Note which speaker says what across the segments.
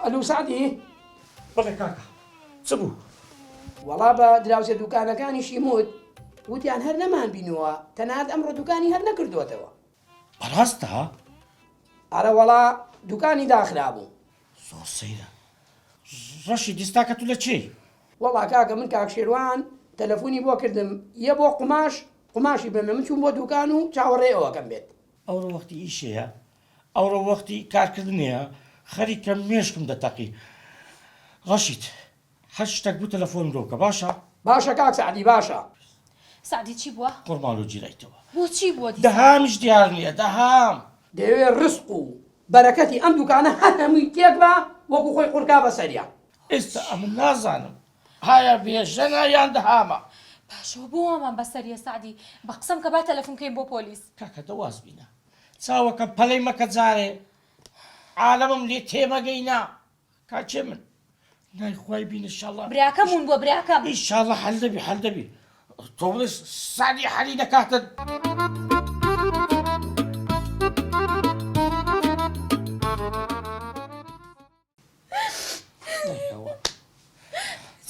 Speaker 1: ئەلو سعدی
Speaker 2: بەڵێ کاکە چ بوو؟
Speaker 1: وەڵا بە دراوسێ دوکانەکانیشی موت وتیان هەر نەمان بینووە تەنانەت ئەمڕۆ دوکانی هەر نەکردوێتەوە.
Speaker 2: بەڕاستە؟
Speaker 1: ئارە وەڵا دوکانی داخرا بوو.
Speaker 2: زۆر سەیرە. ڕەشی دیستاکە تو لە چی؟
Speaker 1: وەڵا کاکە من کاک شێروان تەلەفۆنی بۆ کردم یە بۆ قماشی بمێ من چوون بۆ دوکان و چاوەڕێەوەکەم بێت.
Speaker 2: ئەوڕۆ وەختی ئیشەیە ئەوڕۆ وەختی کارکردنیە خەریکە مێشکم دەتەقی. ڕەشید هەر شتێک بوو تەلەفۆن بۆکە باشە؟
Speaker 1: باشە کاک سعدی باشە.
Speaker 3: سعدی چی بووە؟
Speaker 2: قورماڵ و جیرایتەوە.
Speaker 3: بۆچی بووە
Speaker 2: دەهامیش دیار نییە دەهام.
Speaker 1: دەوێت ڕسق و بەرەکەتی ئەم دوکانە هەر هەمووی تێک بە وەکو خۆی قورکا بەسەریا.
Speaker 2: ئێستا ئەمن نازانم هایا بێژەنە یان دەهامە.
Speaker 3: پاشەوە بۆ ئەمان بەسەریە سعدی بە قسەم کە با تەلەفۆنکەین بۆ پۆلیس.
Speaker 2: کاکە دەواز بینە چاوەکە پەلەی مەکە جارێ عالەمم لێ تێمەگەینا کاچێ من نایخوای بین ئینشاڵڵا
Speaker 3: براکەمون بۆ براکەم
Speaker 2: ئینشاڵڵا حەل دەبی تۆ بڵێ سادی حەلی دەکاتن.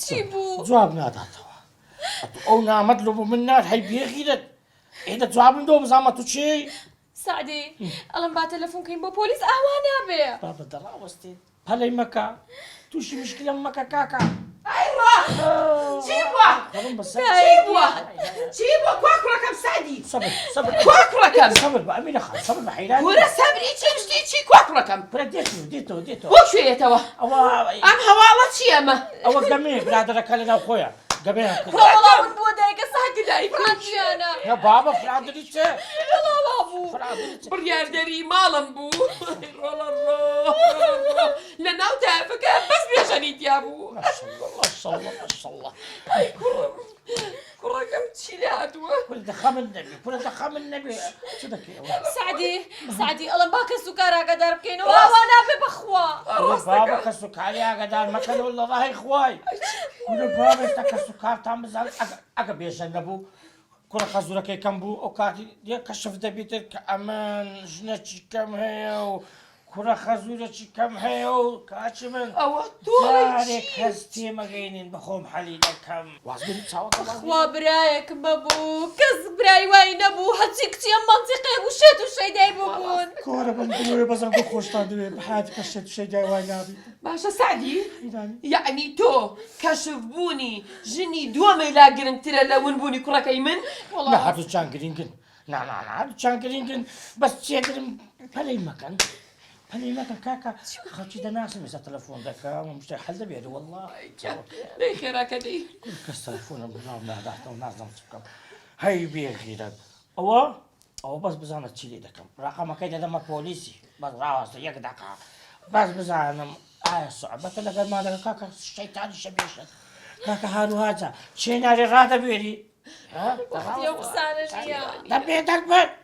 Speaker 3: چی بوو؟
Speaker 2: جواب ناداتەوە ئەو نامەد لە بۆ من نار هەی بێغیرت ئێدە جوابم دۆ بزانمە تو چی؟
Speaker 3: سعدی ئەڵم با تەلەفۆنکەین بۆ پۆلیس ئاوا نابێ.
Speaker 2: بابە دەڕاوەستێت پەلەی مەکە تووشی مشکلم مەکە کاکە.
Speaker 1: چی بووە؟ چی بووە کواکوڕەکەم سعدی؟
Speaker 2: سەبر
Speaker 1: کواکوڕەکەم
Speaker 2: سەبر بە ئەمینە خان سەبر بە حەیران
Speaker 1: وەرە سەبری چی شتی چی کواکوڕەکەم؟
Speaker 2: پرە دێتەوە
Speaker 1: بۆ کوێیەتەوە؟ ئەم هەواڵە چی ئەمە؟
Speaker 2: ئەوە گەمێ برادەرەکە لەناو خۆیان گەمێ
Speaker 3: وەڵاون بۆ دایکە ساکی دای فرانجیانە
Speaker 2: نە بابە فرادری چێ؟
Speaker 3: وەڵاوا بوو
Speaker 1: بڕیاردەری ماڵم بوو لە ناو تافەکە بەس بێژەنیتیا بوو.
Speaker 2: ماشەڵڵا
Speaker 1: کوڕەکەم چی لە هاتووە؟
Speaker 2: پورە دەخەمن نەبێ چ دەکەیەوە؟
Speaker 3: سعدی ئەڵم با کەس و کار ئاگادار بکەینەوە ئاوا نابێ بەخوا.
Speaker 2: بابە کەس و کاری ئاگادار مەکەنەوە لە ڕاهی خوای کورە بابە ئێستا کەس و کارتان بزان ئەگە بێژە نەبوو کوڕە خەزوورەکەی کەم بوو ئەو کاتی دیە کەشف دەبێتر کە ئەمن ژنەکی کەم هەیە و کوڕە خەزوورەکی کەم هەیە و کاچی من
Speaker 1: ئەوە
Speaker 2: جارێک کەس تێمەگەینین بەخۆم حەلی دەکەم وازبێنی چاوەکە
Speaker 3: خوا برایەکم بەبوو کەس برای وای نەبوو هەچی کچیە مەنتیقێ بوو شێت و شەیدای بوون.
Speaker 2: کۆرە بم بڵێ بەزم بۆ خۆشتان دەوێت بەحاتی کە شێت و شەیدای وای نابێت.
Speaker 4: باشە سعدی
Speaker 2: ئیرانی
Speaker 4: یعنی تۆ کەشف بوونی ژنی دووەمەی لا گرنگترە لە ونبوونی کوڕەکەی من؟
Speaker 2: لا هەردووچیان گرنگن هەردووچیان گرنگن بەس چێدرم پەلەی مەکەن کاکە خەڵکی دەناسم ێستا تەلەفۆن دەکەم شتێک حەل دەبێت وەڵڵا
Speaker 4: دەی خێراکە دەی
Speaker 2: کەس تەلەفۆنم بڵاو ناداتەوە نازانم چ بکەم هەی بێغیرەت ئەوە بەس بزانە چی لێ دەکەم ڕقەمەکەی دەدەمە پۆلیسی بەس ڕاوەستە یەک دەقا بەس بزانم ئایا سوعبەتە لەگەڵمان دەکە کاکە شەیتانی شەبێشت کاکە هاروهاجە چێناری ڕادەبێری
Speaker 3: قسانە ژیان
Speaker 2: دەبێت دەکبێت